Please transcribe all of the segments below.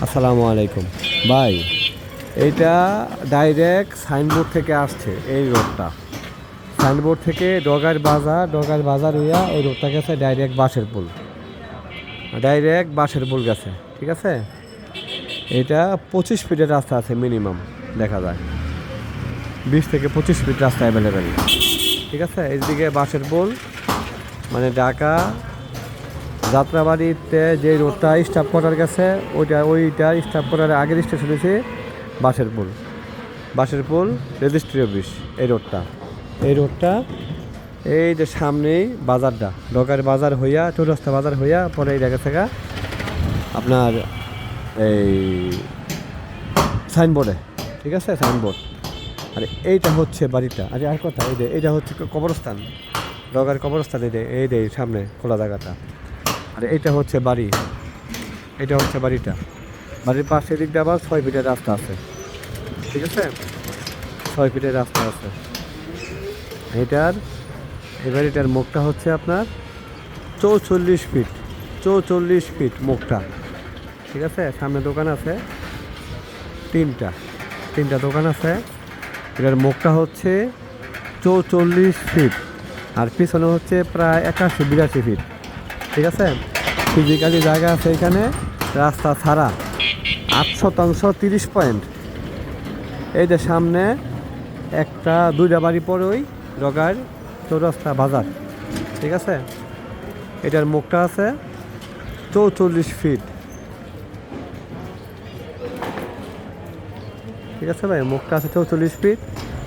আসসালামু আলাইকুম ভাই। এইটা ডাইরেক্ট সাইনবোর্ড থেকে আসছে। এই রোডটা সাইনবোর্ড থেকে ডগার বাজার হইয়া এই রোডটা গেছে ডাইরেক্ট বাঁশের পুল গেছে। ঠিক আছে, এটা 25 ফিটের রাস্তা আছে মিনিমাম, দেখা যায় 20 থেকে 25 ফিট রাস্তা অ্যাভেলেবেল। ঠিক আছে, এইদিকে বাঁশের পুল মানে ঢাকা যাত্রাবাড়িতে যে রোডটা স্টাফ কোয়ার্টার গেছে ওইটা স্টাফ কোয়ার্টারের আগের স্টেশন হয়েছে বাঁশের পুল রেজিস্ট্রি অফিস। এই রোডটা এই যে সামনেই বাজারটা ডগার বাজার হইয়া চৌরাস্তা বাজার হইয়া পরে এই জায়গা থেকে আপনার এই সাইনবোর্ডে। ঠিক আছে, সাইনবোর্ড। আর এইটা হচ্ছে বাড়িটা। আর কথা এইটা হচ্ছে কবরস্থান, ডগার কবরস্থান। এই সামনে খোলা জায়গাটা। আর এইটা হচ্ছে বাড়িটা। বাড়ির পাশে দিক দিয়ে আবার 6 ফিটের রাস্তা আছে। ঠিক আছে, 6 ফিটের রাস্তা আছে। এই বাড়িটার মুখটা হচ্ছে আপনার 44 ফিট মুখটা। ঠিক আছে, সামনে দোকান আছে তিনটা দোকান আছে। এটার মুখটা হচ্ছে 44 ফিট আর পিছনে হচ্ছে প্রায় 81-82 ফিট। ঠিক আছে, ফিজিক্যালি জায়গা আছে এখানে, রাস্তা ছাড়া 8% 30 পয়েন্ট। এই যে সামনে দুইটা বাড়ি পরেই ডগার চৌরাস্তা বাজার। ঠিক আছে, এটার মুখটা আছে 44 ফিট। ঠিক আছে ভাই, মুখটা আছে 44 ফিট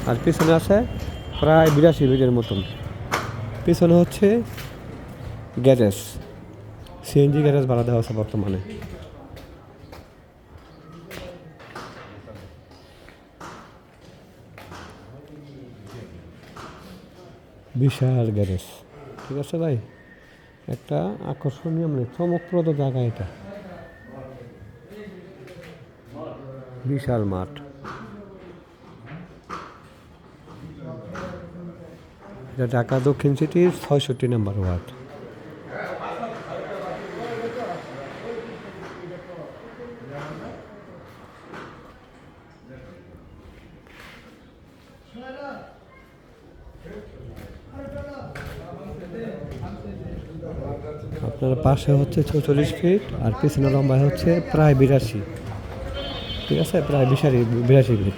আর পিছনে আছে প্রায় 82 ফিটের মতন। পিছনে হচ্ছে গ্যারেজ, সিএনজি গ্যারেজ ভাড়া দেওয়া আছে বর্তমানে। বিশাল গ্যারেজ। ঠিক আছে ভাই, একটা আকর্ষণীয় মানে চমকপ্রদ জায়গা এটা। বিশাল মাঠ। এটা ঢাকা দক্ষিণ সিটির 66 নম্বর ওয়ার্ড। আপনার পাশে হচ্ছে 44 ফিট আর পিছনে লম্বা হচ্ছে প্রায় 82। ঠিক আছে, প্রায় 82 ফিট।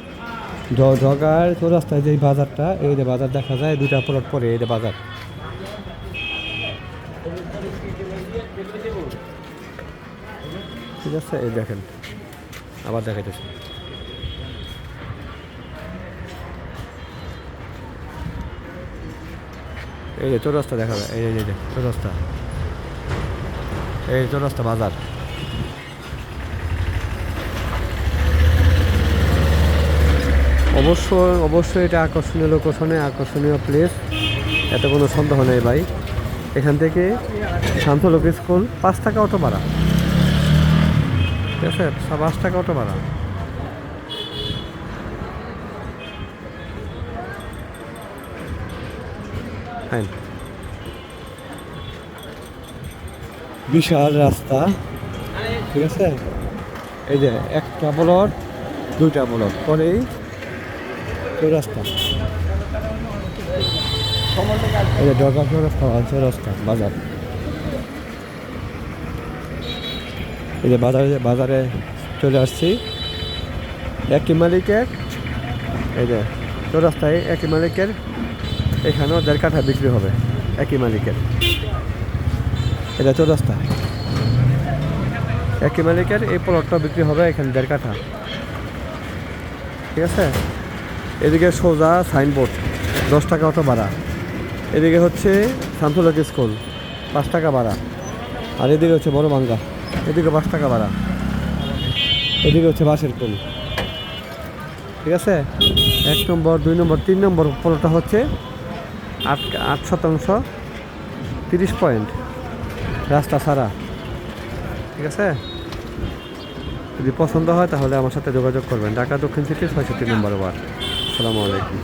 ডগার চৌরাস্তায় যে বাজারটা, এই যে বাজার দেখা যায় দুইটা প্লট পরে, এই যে বাজার। ঠিক আছে, এই দেখেন আবার দেখাইতেছি। এই যে চৌরাস্তা দেখা যায়, এই যে চৌরাস্তা বাজার। অবশ্যই এটা আকর্ষণীয় লোকেশনে, আকর্ষণীয় প্লেস, এতে কোনো সন্দেহ নেই ভাই। এখান থেকে শান্তলোক স্কুল 5 টাকা অটো ভাড়া। ঠিক আছে, 5 টাকা অটো ভাড়া। হ্যাঁ, বিশাল রাস্তা। ঠিক আছে, এই যে একটা ব্লক দুইটা ব্লক পরেই চৌরাস্তা। এই যে ডগা চৌরাস্তা বাজার। এই যে বাজারে চলে আসছি। একই মালিকের, এই যে চৌরাস্তায় একই মালিকের, এখানেও 1.5 কাঠা বিক্রি হবে একই মালিকের। এটা চৌরাস্তা একই মালিকের, এই প্লটটা বিক্রি হবে এখানে 1.5 কাঠা। ঠিক আছে, এদিকে সোজা সাইনবোর্ড 10 টাকা অটো ভাড়া। এদিকে হচ্ছে শান্তলোক স্কুল 5 টাকা ভাড়া। আর এদিকে হচ্ছে বড় বাঙ্গা, এদিকে 5 টাকা ভাড়া। এদিকে হচ্ছে বাঁশের পুল। ঠিক আছে, 1 নম্বর 2 নম্বর 3 নম্বর প্লটটা হচ্ছে 8% 30 পয়েন্ট রাস্তা ছাড়া। ঠিক আছে, যদি পছন্দ হয় তাহলে আমার সাথে যোগাযোগ করবেন। ঢাকা দক্ষিণ সিটির 66 নম্বর ওয়ার্ড। আসসালামু আলাইকুম।